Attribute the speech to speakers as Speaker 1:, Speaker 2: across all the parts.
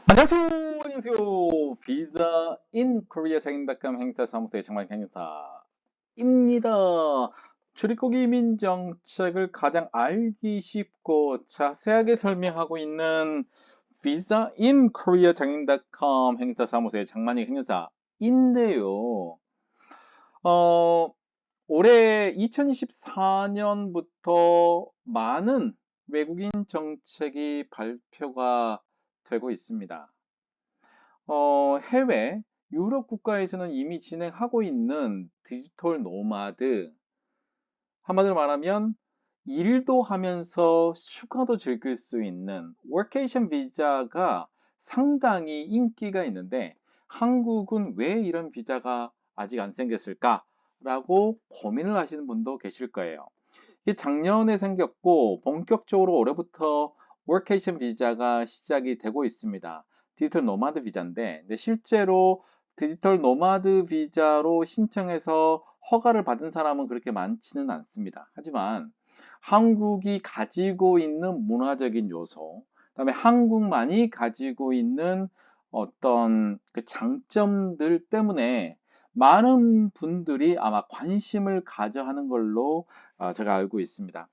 Speaker 1: 안녕하세요. 안녕하세요. 비자 인 코리아 상인닷컴 행사 사무소의 정말 행사입니다. 출입국 이민 정책을 가장 알기 쉽고 자세하게 설명하고 있는 비자 인 코리아 장인닷컴 행사 사무소의 장만익 행사인데요. 어, 올해 2024년부터 많은 외국인 정책이 발표가 되고 있습니다. 해외, 유럽 국가에서는 이미 진행하고 있는 디지털 노마드, 한마디로 말하면 일도 하면서 휴가도 즐길 수 있는 워케이션 비자가 상당히 인기가 있는데 한국은 왜 이런 비자가 아직 안 생겼을까라고 고민을 하시는 분도 계실 거예요. 이게 작년에 생겼고 본격적으로 올해부터 워케이션 비자가 시작이 되고 있습니다. 디지털 노마드 비자인데 근데 실제로 디지털 노마드 비자로 신청해서 허가를 받은 사람은 그렇게 많지는 않습니다. 하지만 한국이 가지고 있는 문화적인 요소, 그다음에 한국만이 가지고 있는 어떤 그 장점들 때문에 많은 분들이 아마 관심을 가져 하는 걸로 제가 알고 있습니다.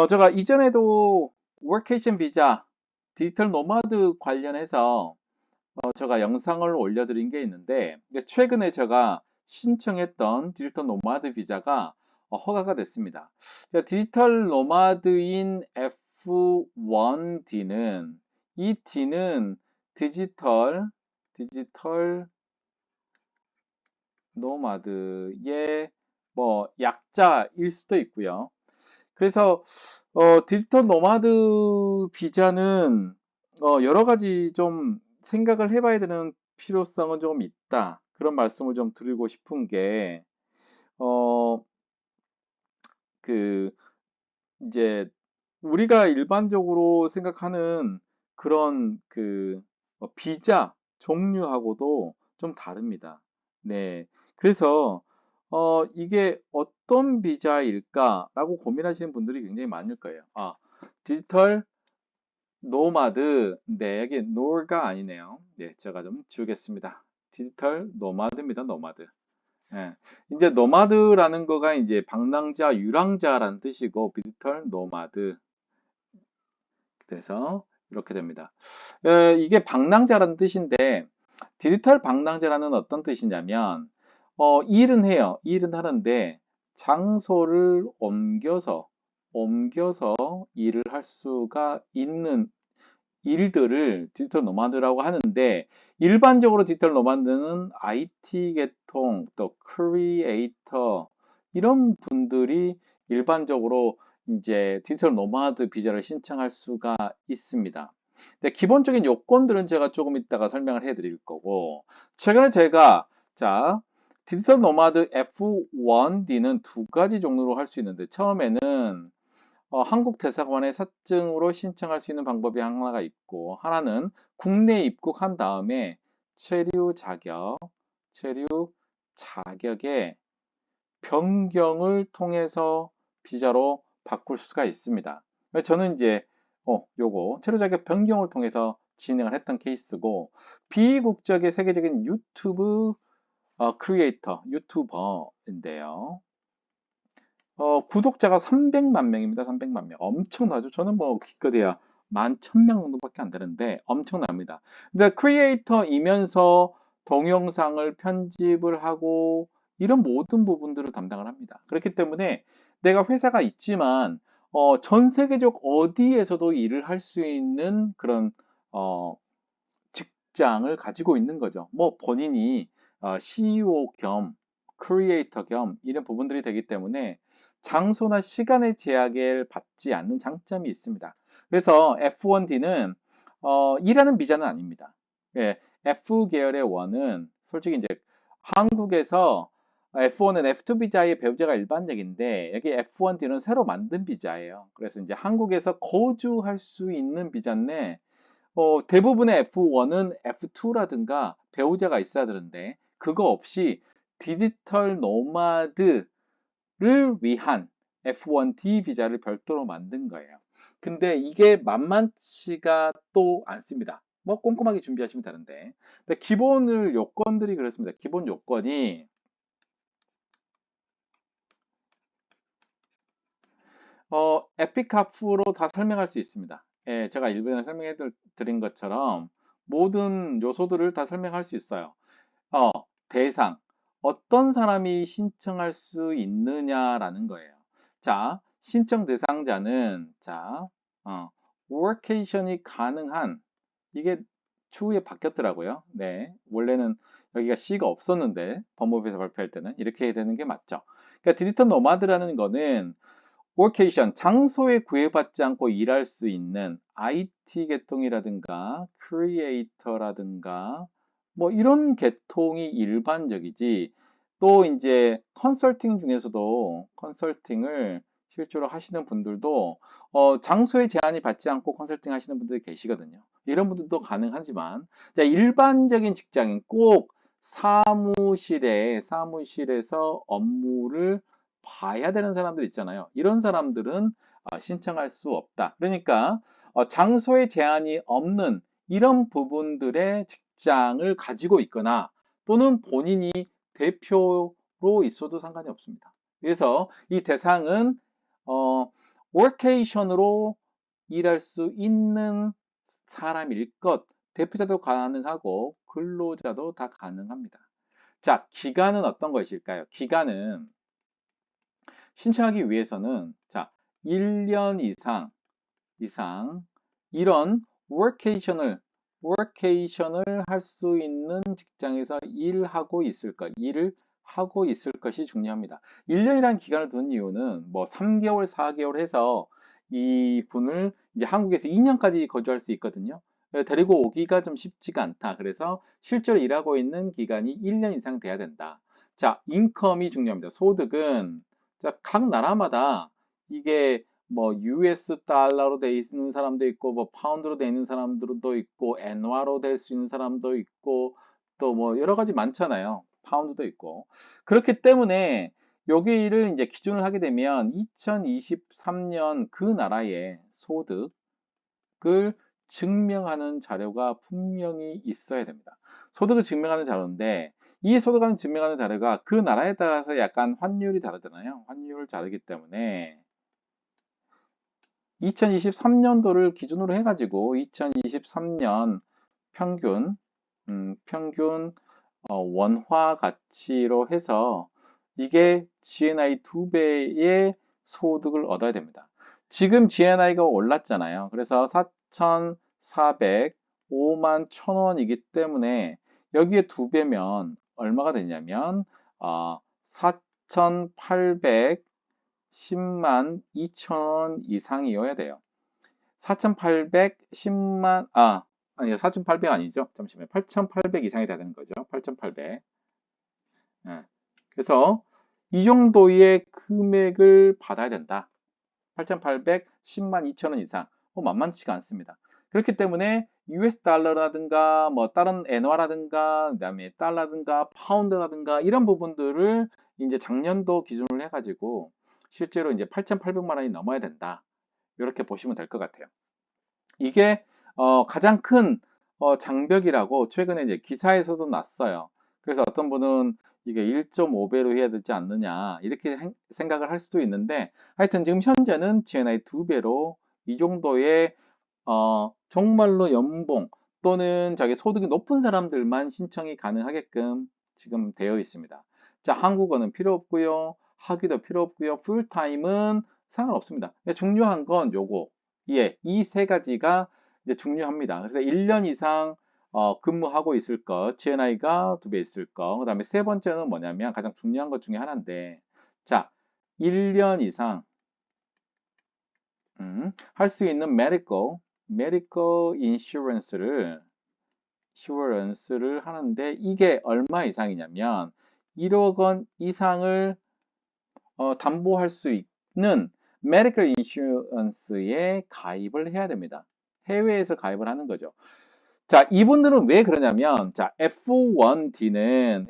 Speaker 1: 제가 이전에도 워케이션 비자, 디지털 노마드 관련해서 제가 영상을 올려드린 게 있는데 최근에 제가 신청했던 디지털 노마드 비자가 허가가 됐습니다. 디지털 노마드인 F1D는 이 D는 디지털 노마드의 뭐 약자일 수도 있고요. 그래서 디지털 노마드 비자는 여러 가지 좀 생각을 해봐야 되는 필요성은 좀 있다. 그런 말씀을 좀 드리고 싶은 게, 어, 그, 이제, 우리가 일반적으로 생각하는 그런 비자 종류하고도 좀 다릅니다. 네. 그래서, 이게 어떤 비자일까라고 고민하시는 분들이 굉장히 많을 거예요. 디지털 노마드. 네, 이게 노가 아니네요. 네, 제가 좀 지우겠습니다. 디지털 노마드입니다, 노마드. 예. 이제 노마드라는 거가 이제 방랑자, 유랑자라는 뜻이고, 디지털 노마드. 그래서 이렇게 됩니다. 이게 방랑자라는 뜻인데, 디지털 방랑자라는 어떤 뜻이냐면, 일은 해요. 일은 하는데, 장소를 옮겨서 일을 할 수가 있는 일들을 디지털 노마드라고 하는데, 일반적으로 디지털 노마드는 IT 계통, 또 크리에이터, 이런 분들이 일반적으로 이제 디지털 노마드 비자를 신청할 수가 있습니다. 근데 기본적인 요건들은 제가 조금 이따가 설명을 해 드릴 거고, 최근에 제가, 자, 디지털 노마드 F1D는 두 가지 종류로 할 수 있는데, 처음에는 한국 대사관에 사증으로 신청할 수 있는 방법이 하나가 있고, 하나는 국내에 입국한 다음에 체류 자격, 체류 자격의 변경을 통해서 비자로 바꿀 수가 있습니다. 저는 이제 요거 체류 자격 변경을 통해서 진행을 했던 케이스고, 비국적의 세계적인 유튜브 크리에이터, 유튜버인데요. 구독자가 300만 명입니다. 300만 명. 엄청나죠? 저는 뭐 기껏해야 11,000명 정도밖에 안 되는데 엄청납니다. 근데 크리에이터이면서 동영상을 편집을 하고 이런 모든 부분들을 담당을 합니다. 그렇기 때문에 내가 회사가 있지만 전 세계적 어디에서도 일을 할 수 있는 그런 어, 직장을 가지고 있는 거죠. 뭐 본인이 CEO 겸 크리에이터 겸 이런 부분들이 되기 때문에 장소나 시간의 제약을 받지 않는 장점이 있습니다. 그래서 F1D는 일하는 비자는 아닙니다. 예, F 계열의 원은 솔직히 이제 한국에서 F1은 F2 비자의 배우자가 일반적인데 여기 F1D는 새로 만든 비자예요. 그래서 이제 한국에서 거주할 수 있는 비자인데 대부분의 F1은 F2라든가 배우자가 있어야 되는데 그거 없이 디지털 노마드를 위한 F1D 비자를 별도로 만든 거예요. 근데 이게 만만치가 또 않습니다. 뭐 꼼꼼하게 준비하시면 되는데. 근데 기본을 요건들이 그렇습니다. 기본 요건이 에픽하프로 다 설명할 수 있습니다. 예, 제가 일부에 설명해 드린 것처럼 모든 요소들을 다 설명할 수 있어요. 어, 대상. 어떤 사람이 신청할 수 있느냐라는 거예요. 자, 신청 대상자는, 자, 워케이션이 가능한, 이게 추후에 바뀌었더라고요. 네. 원래는 여기가 C가 없었는데, 법무부에서 발표할 때는 이렇게 되는 게 맞죠. 그러니까 디지털 노마드라는 거는 워케이션, 장소에 구애받지 않고 일할 수 있는 IT 계통이라든가 크리에이터라든가 뭐 이런 계통이 일반적이지, 또 이제 컨설팅 중에서도 컨설팅을 실제로 하시는 분들도 장소에 제한이 받지 않고 컨설팅 하시는 분들이 계시거든요. 이런 분들도 가능하지만, 자, 일반적인 직장인 꼭 사무실에서 업무를 봐야 되는 사람들 있잖아요. 이런 사람들은 신청할 수 없다. 그러니까 장소에 제한이 없는 이런 부분들의 직장을 가지고 있거나 또는 본인이 대표로 있어도 상관이 없습니다. 그래서 이 대상은 워케이션으로 일할 수 있는 사람일 것, 대표자도 가능하고 근로자도 다 가능합니다. 자, 기간은 어떤 것일까요? 기간은 신청하기 위해서는, 자, 1년 이상 이런 워케이션을 할 수 있는 직장에서 일을 하고 있을 것이 중요합니다. 1년이라는 기간을 두는 이유는 뭐 3개월, 4개월 해서 이 분을 이제 한국에서 2년까지 거주할 수 있거든요. 데리고 오기가 좀 쉽지가 않다. 그래서 실제로 일하고 있는 기간이 1년 이상 돼야 된다. 자, 인컴이 중요합니다. 소득은, 자, 각 나라마다 이게 뭐 US 달러로 돼 있는 사람도 있고, 뭐 파운드로 돼 있는 사람들도 있고, 엔화로 될 수 있는 사람도 있고, 또 뭐 여러 가지 많잖아요. 파운드도 있고. 그렇기 때문에 여기를 이제 기준을 하게 되면 2023년 그 나라의 소득을 증명하는 자료가 분명히 있어야 됩니다. 소득을 증명하는 자료인데, 이 소득을 증명하는 자료가 그 나라에 따라서 약간 환율이 다르잖아요. 환율을 다르기 때문에 2023년도를 기준으로 해가지고 2023년 평균, 평균 원화 가치로 해서 이게 GNI 2배의 소득을 얻어야 됩니다. 지금 GNI가 올랐잖아요. 그래서 4,400, 5만 1,000원이기 때문에 여기에 2배면 얼마가 되냐면 4,800 10만 2천 이상이어야 돼요. 4,810만, 아니요, 4,800 아니죠. 잠시만요. 8,800 이상이 돼야 되는 거죠. 8,800. 예. 그래서 이 정도의 금액을 받아야 된다. 8,800, 10만 2천 원 이상. 만만치가 않습니다. 그렇기 때문에 US 달러라든가 뭐 다른 엔화라든가 그다음에 달러라든가 파운드라든가 이런 부분들을 이제 작년도 기준으로 해가지고 실제로 이제 8,800만 원이 넘어야 된다. 이렇게 보시면 될 것 같아요. 이게 가장 큰 장벽이라고 최근에 이제 기사에서도 났어요. 그래서 어떤 분은 이게 1.5배로 해야 되지 않느냐 이렇게 생각을 할 수도 있는데, 하여튼 지금 현재는 GNI 2배로 이 정도의 정말로 연봉 또는 자기 소득이 높은 사람들만 신청이 가능하게끔 지금 되어 있습니다. 자, 한국어는 필요 없고요. 학위도 필요 없고요. 풀타임은 상관없습니다. 중요한 건 요거. 예, 이 세 가지가 이제 중요합니다. 그래서 1년 이상 근무하고 있을 것, GNI가 2배 있을 것, 그 다음에 세 번째는 뭐냐면 가장 중요한 것 중에 하나인데, 자, 1년 이상 할 수 있는 medical insurance를 하는데, 이게 얼마 이상이냐면 1억 원 이상을 담보할 수 있는 medical insurance에 가입을 해야 됩니다. 해외에서 가입을 하는 거죠. 자, 이분들은 왜 그러냐면, 자, F1D는,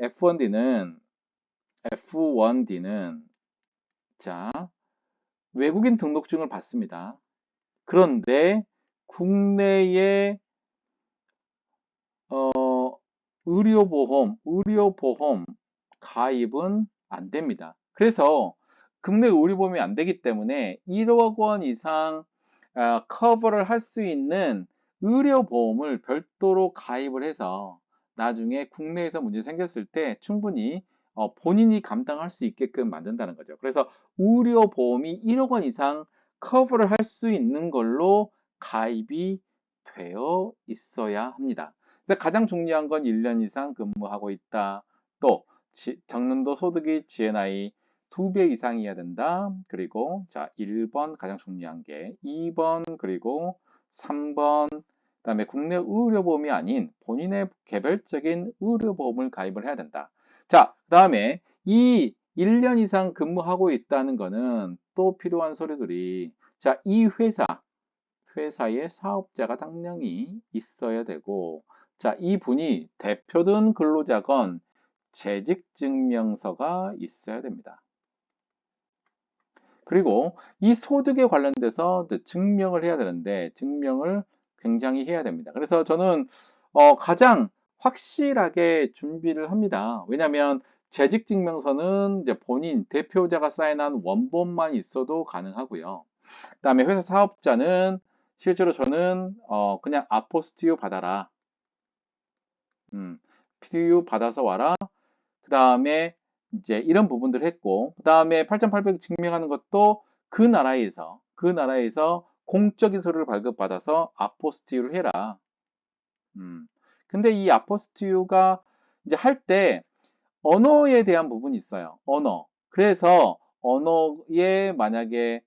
Speaker 1: 자, 외국인 등록증을 받습니다. 그런데 국내에 어, 의료보험 가입은 안 됩니다. 그래서 국내 의료보험이 안 되기 때문에 1억 원 이상 커버를 할 수 있는 의료보험을 별도로 가입을 해서 나중에 국내에서 문제 생겼을 때 충분히 본인이 감당할 수 있게끔 만든다는 거죠. 그래서 의료보험이 1억 원 이상 커버를 할 수 있는 걸로 가입이 되어 있어야 합니다. 근데 가장 중요한 건 1년 이상 근무하고 있다. 또 정년도 소득이 GNI 2배 이상이어야 된다. 그리고 자 1번 가장 중요한 게 2번 그리고 3번 그다음에 국내 의료보험이 아닌 본인의 개별적인 의료보험을 가입을 해야 된다. 자, 그다음에 이 1년 이상 근무하고 있다는 거는 또 필요한 서류들이 자, 이 회사의 사업자가 당연히 있어야 되고 자, 이분이 대표든 근로자건 재직증명서가 있어야 됩니다. 그리고 이 소득에 관련돼서 증명을 해야 되는데 증명을 굉장히 해야 됩니다. 그래서 저는 가장 확실하게 준비를 합니다. 왜냐하면 재직증명서는 이제 본인 대표자가 사인한 원본만 있어도 가능하고요. 그다음에 회사 사업자는 실제로 저는 그냥 아포스티유 받아라. PDU 받아서 와라. 그 다음에 이제 이런 부분들을 했고, 그 다음에 8,800 증명하는 것도 그 나라에서 공적인 서류를 발급받아서 아포스티유를 해라. 근데 이 아포스티유가 이제 할 때 언어에 대한 부분이 있어요. 언어. 그래서 언어에 만약에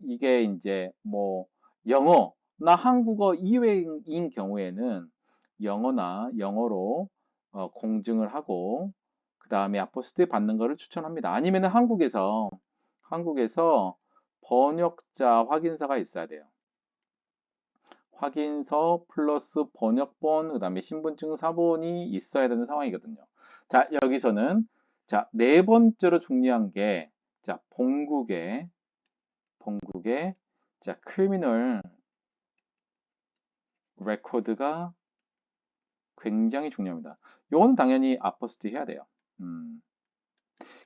Speaker 1: 이게 이제 뭐 영어나 한국어 이외인 경우에는 영어나 영어로 공증을 하고 그 다음에 아포스트에 받는 것을 추천합니다. 아니면 한국에서 번역자 확인서가 있어야 돼요. 확인서 플러스 번역본 그 다음에 신분증 사본이 있어야 되는 상황이거든요. 자, 여기서는 자, 네 번째로 중요한 게 자, 본국의 자, 크리미널 레코드가 굉장히 중요합니다. 이건 당연히 아포스트 해야 돼요.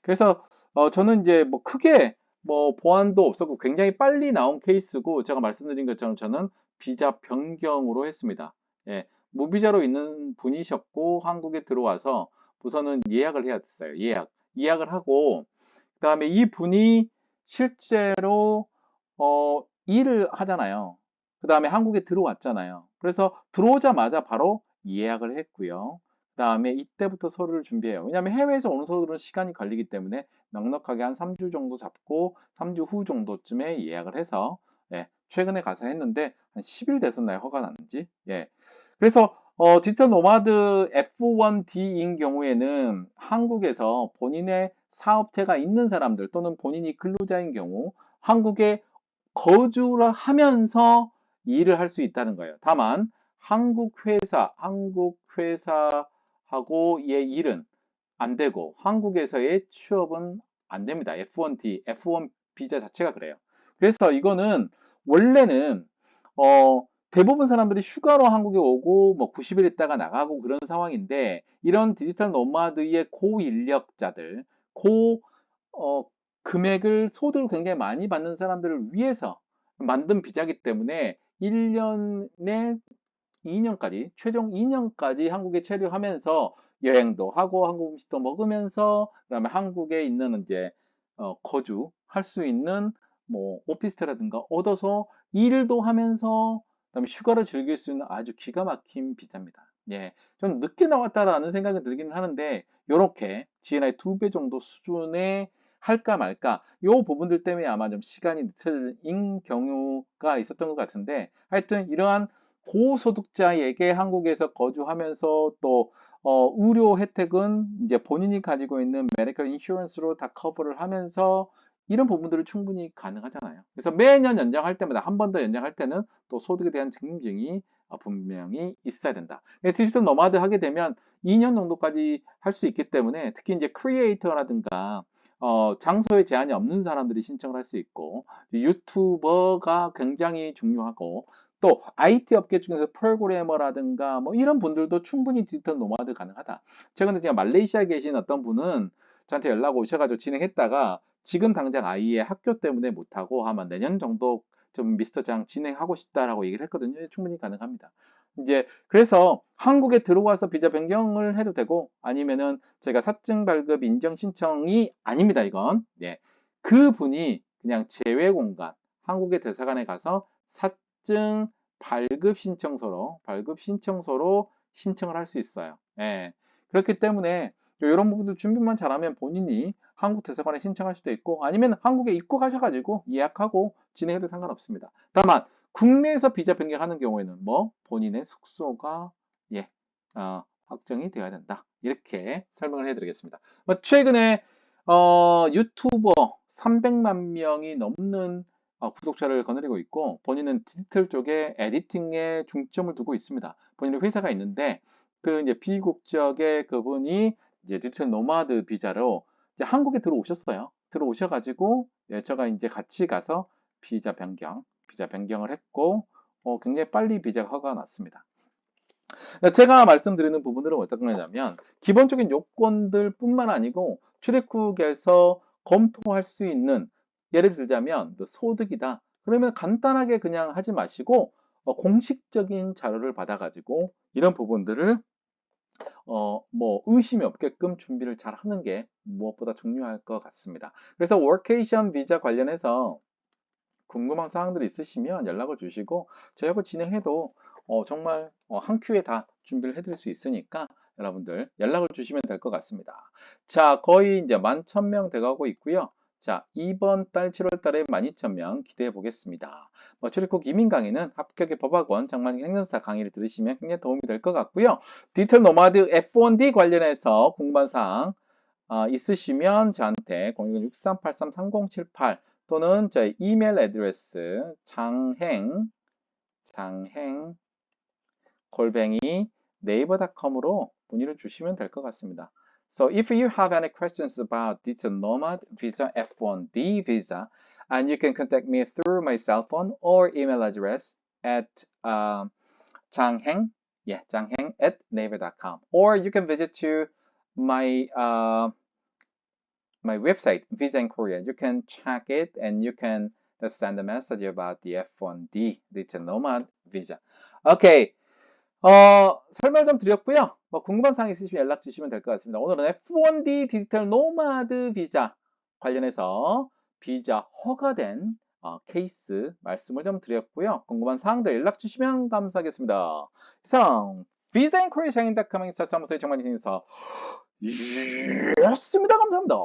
Speaker 1: 그래서 저는 이제 뭐 크게 뭐 보안도 없었고 굉장히 빨리 나온 케이스고 제가 말씀드린 것처럼 저는 비자 변경으로 했습니다. 예, 무비자로 있는 분이셨고 한국에 들어와서 우선은 예약을 해야 됐어요. 예약을 하고 그다음에 이 분이 실제로 일을 하잖아요. 그다음에 한국에 들어왔잖아요. 그래서 들어오자마자 바로 예약을 했고요. 그다음에 이때부터 서류를 준비해요. 왜냐하면 해외에서 오는 서류들은 시간이 걸리기 때문에 넉넉하게 한 3주 정도 잡고 3주 후 정도쯤에 예약을 해서 예, 최근에 가서 했는데 한 10일 됐었나요? 허가 났는지? 예. 그래서 디지털 노마드 F1D인 경우에는 한국에서 본인의 사업체가 있는 사람들 또는 본인이 근로자인 경우 한국에 거주를 하면서 일을 할 수 있다는 거예요. 다만 한국 회사하고의 일은 안 되고 한국에서의 취업은 안 됩니다. F1 비자 자체가 그래요. 그래서 이거는 원래는 대부분 사람들이 휴가로 한국에 오고 뭐 90일 있다가 나가고 그런 상황인데 이런 디지털 노마드의 고인력자들, 고 금액을 소득을 굉장히 많이 받는 사람들을 위해서 만든 비자이기 때문에 1년에 2년까지, 최종 2년까지 한국에 체류하면서 여행도 하고 한국 음식도 먹으면서 그다음에 한국에 있는 이제 거주할 수 있는 뭐 오피스텔이라든가 얻어서 일도 하면서 그다음에 휴가를 즐길 수 있는 아주 기가 막힌 비자입니다. 예, 좀 늦게 나왔다라는 생각이 들기는 하는데 이렇게 GNI 2배 정도 수준의 할까 말까 요 부분들 때문에 아마 좀 시간이 늦춰진 경우가 있었던 것 같은데 하여튼 이러한 고소득자에게 한국에서 거주하면서 또 의료 혜택은 이제 본인이 가지고 있는 메디컬 인슈런스로 다 커버를 하면서 이런 부분들을 충분히 가능하잖아요. 그래서 매년 연장할 때마다 한 번 더 연장할 때는 또 소득에 대한 증명이 분명히 있어야 된다. 디지털 노마드 하게 되면 2년 정도까지 할 수 있기 때문에 특히 이제 크리에이터라든가 장소에 제한이 없는 사람들이 신청을 할 수 있고 유튜버가 굉장히 중요하고 또 IT 업계 중에서 프로그래머라든가 뭐 이런 분들도 충분히 디지털 노마드 가능하다. 최근에 제가 말레이시아에 계신 어떤 분은 저한테 연락 오셔가지고 진행했다가 지금 당장 아이의 학교 때문에 못하고 아마 내년 정도 좀 미스터 장 진행하고 싶다라고 얘기를 했거든요. 충분히 가능합니다. 이제 그래서 한국에 들어와서 비자 변경을 해도 되고 아니면은 제가 사증 발급 인정 신청이 아닙니다. 이건 그분이 그냥 제외 공간 한국의 대사관에 가서 사증 발급 신청서로 신청을 할 수 있어요. 그렇기 때문에 이런 부분들 준비만 잘하면 본인이 한국 대사관에 신청할 수도 있고 아니면 한국에 입국하셔가지고 예약하고 진행해도 상관없습니다. 다만 국내에서 비자 변경하는 경우에는 뭐 본인의 숙소가 확정이 되어야 된다. 이렇게 설명을 해드리겠습니다. 최근에 유튜버 300만 명이 넘는 구독자를 거느리고 있고 본인은 디지털 쪽에 에디팅에 중점을 두고 있습니다. 본인의 회사가 있는데 그 이제 비국적의 그분이 이제 디지털 노마드 비자로 이제 한국에 들어오셨어요. 들어오셔가지고 제가 이제 같이 가서 비자 변경을 했고 굉장히 빨리 비자가 허가가 났습니다. 제가 말씀드리는 부분들은 어떤 거냐면 기본적인 요건들 뿐만 아니고 출입국에서 검토할 수 있는 예를 들자면 소득이다. 그러면 간단하게 그냥 하지 마시고 공식적인 자료를 받아가지고 이런 부분들을 뭐 의심이 없게끔 준비를 잘 하는 게 무엇보다 중요할 것 같습니다. 그래서 워케이션 비자 관련해서 궁금한 사항들이 있으시면 연락을 주시고 저희하고 진행해도 정말 한 큐에 다 준비를 해드릴 수 있으니까 여러분들 연락을 주시면 될 것 같습니다. 자, 거의 이제 11,000명 돼가고 있고요. 자, 이번 달 7월 달에 12,000명 기대해 보겠습니다. 출입국 이민 강의는 합격의 법학원 장만기 행정사 강의를 들으시면 굉장히 도움이 될 것 같고요. 디지털 노마드 F1D 관련해서 궁금한 사항 있으시면 저한테 010-6383-3078 또는 저희 이메일 애드레스 장행 naver.com으로 문의를 주시면 될 것 같습니다. So if you have any questions about digital nomad visa F1D visa, and you can contact me through my cell phone or email address at 장행@naver.com, or you can visit to my my website Visa in Korea. You can check it and you can just send a message about the F1D digital nomad visa. 오케이. 설명 좀 드렸고요. 궁금한 사항 있으시면 연락 주시면 될 것 같습니다. 오늘은 F1D 디지털 노마드 비자 관련해서 비자 허가된 케이스 말씀을 좀 드렸고요. 궁금한 사항들 연락 주시면 감사하겠습니다. 이상 Visa in Korea 장인닷컴 행사 사무소의 정만희 인사 였습니다. 감사합니다.